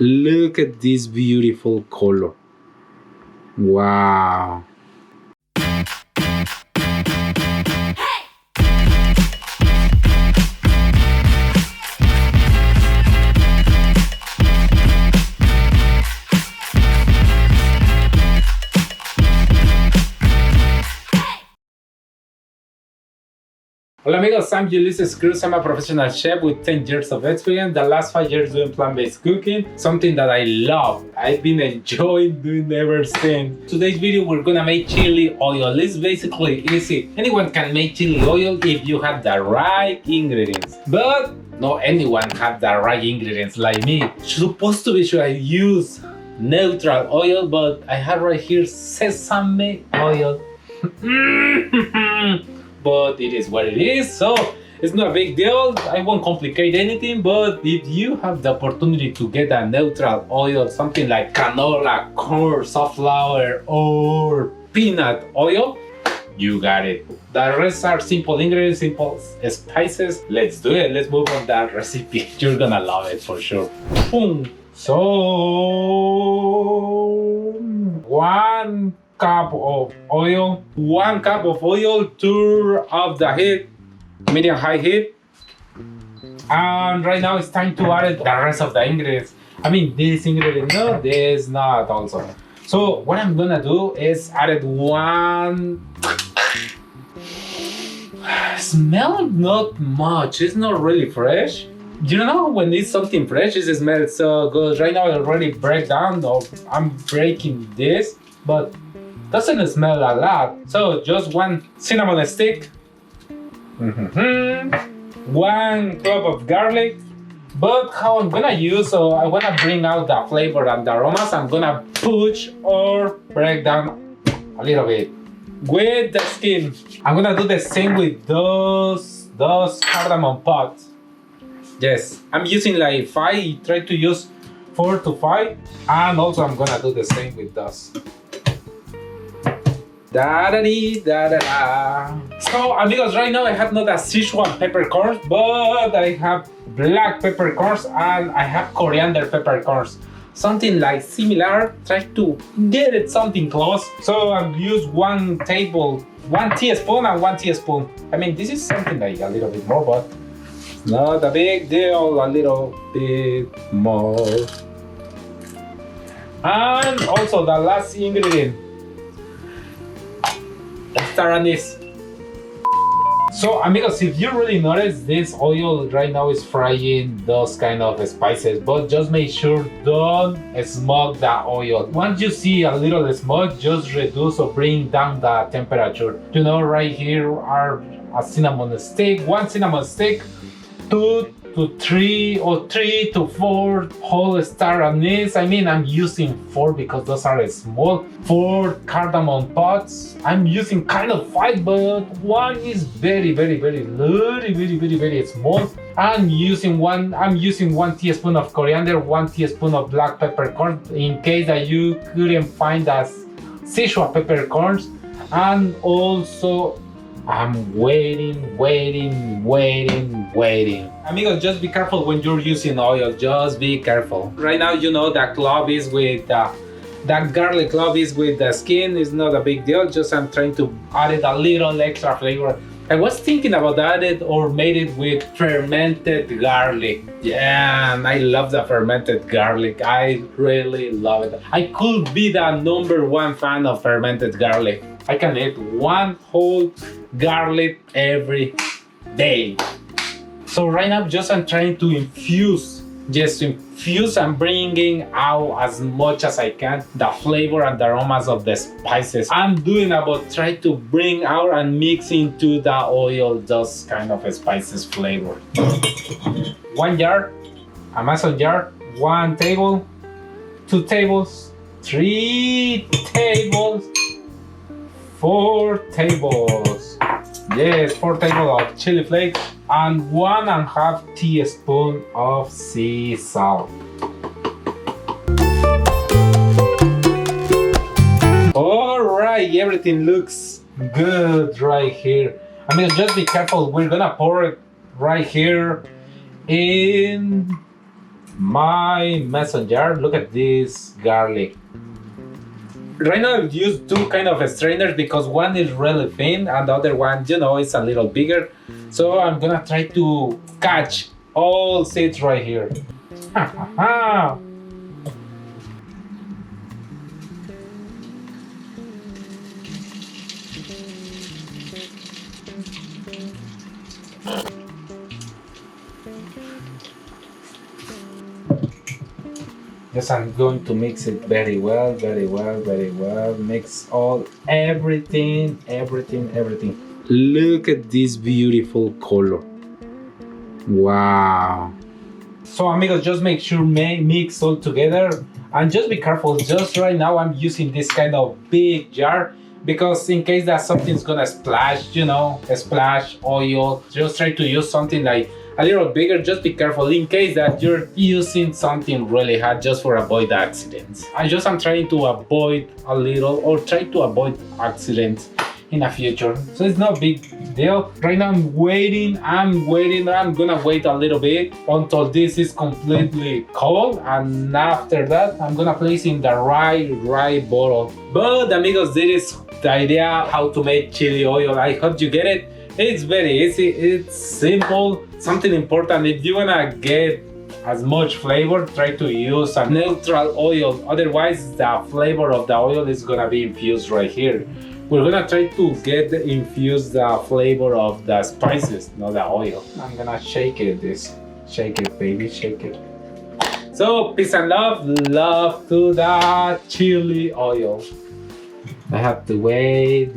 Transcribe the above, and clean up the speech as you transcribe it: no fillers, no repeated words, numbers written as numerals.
Look at this beautiful color. Wow. Hola amigos, I'm Ulysses Cruz. I'm a professional chef with 10 years of experience, the last 5 years doing plant-based cooking, something that I love. I've been enjoying doing ever since. Today's video we're gonna make chili oil. It's basically easy. Anyone can make chili oil if you have the right ingredients. But not anyone have the right ingredients like me. Supposed to be sure I use neutral oil, but I have right here sesame oil. But it is what it is, so it's not a big deal. I won't complicate anything, but if you have the opportunity to get a neutral oil, something like canola, corn, safflower, or peanut oil, you got it. The rest are simple ingredients, simple spices. Let's do it. Let's move on that recipe. You're gonna love it for sure. Boom. So 1 cup of oil, 1 cup of oil, turn up the heat, medium high heat, and right now it's time to add the rest of the ingredients. I mean this ingredient, no, this not also. So what I'm gonna do is add 1. Smell not much, it's not really fresh. You know when it's something fresh, it smells so good. Right now I already break down, or I'm breaking this, but doesn't smell a lot. So just 1 cinnamon stick, 1 clove of garlic. But how I'm gonna use, so I wanna bring out the flavor and the aromas, I'm gonna push or break down a little bit with the skin. I'm gonna do the same with those cardamom pods. Yes, I'm using like 5, try to use 4 to 5, and also I'm gonna do the same with those. Da-da-dee-da-da-da. So amigos, right now I have not a Sichuan peppercorns, but I have black peppercorns and I have coriander peppercorns. Something like similar, try to get it something close. So I've used 1 teaspoon and 1 teaspoon. I mean, this is something like a little bit more, but not a big deal, a little bit more. And also the last ingredient, anise. So amigos, if you really notice, this oil right now is frying those kind of spices, but just make sure don't smoke the oil. Once you see a little smoke, just reduce or bring down the temperature. You know, right here are a cinnamon stick, 1 cinnamon stick, 2 to 3 or 3 to 4 whole star anise. I mean, I'm using 4 because those are small. 4 cardamom pods. I'm using kind of 5, but 1 is very small. I'm using 1 teaspoon of coriander, 1 teaspoon of black peppercorn in case that you couldn't find the Sichuan peppercorns, and also I'm waiting. Amigos, just be careful when you're using oil, just be careful. Right now, you know, the clove is with that garlic clove is with the skin. It's not a big deal, just I'm trying to add a little extra flavor. I was thinking about adding or made it with fermented garlic. Yeah, and I love the fermented garlic. I really love it. I could be the #1 fan of fermented garlic. I can eat 1 whole garlic every day. So right now, just I'm trying to infuse and bringing out as much as I can the flavor and the aromas of the spices. I'm doing about try to bring out and mix into the oil those kind of spices flavor. 1 jar, a mason jar, 1 table, 2 tables, 3 tables, 4 tables. Yes, 4 tables of chili flakes and 1.5 teaspoon of sea salt. Alright, everything looks good right here. I mean, just be careful, we're gonna pour it right here in my mason jar. Look at this garlic. Right now I've used two kind of strainers because one is really thin and the other one, is a little bigger. So I'm gonna try to catch all seeds right here. Yes, I'm going to mix it very well, very well, very well. Mix everything. Look at this beautiful color. Wow. So amigos, just make sure mix all together and just be careful. Just right now I'm using this kind of big jar because in case that something's gonna splash, splash oil, just try to use something like a little bigger. Just be careful in case that you're using something really hot, just for avoid accidents. I'm trying to avoid a little or try to avoid accidents in the future, so it's no big deal. Right now I'm waiting. I'm gonna wait a little bit until this is completely cold, and after that I'm gonna place in the right bottle. But amigos, this is the idea how to make chili oil. I hope you get it. It's very easy, it's simple. Something important, if you wanna get as much flavor, try to use a neutral oil. Otherwise, the flavor of the oil is gonna be infused right here. We're gonna try to infuse the flavor of the spices, not the oil. I'm gonna shake it, shake it, baby, shake it. So, peace and love to the chili oil. I have to wait.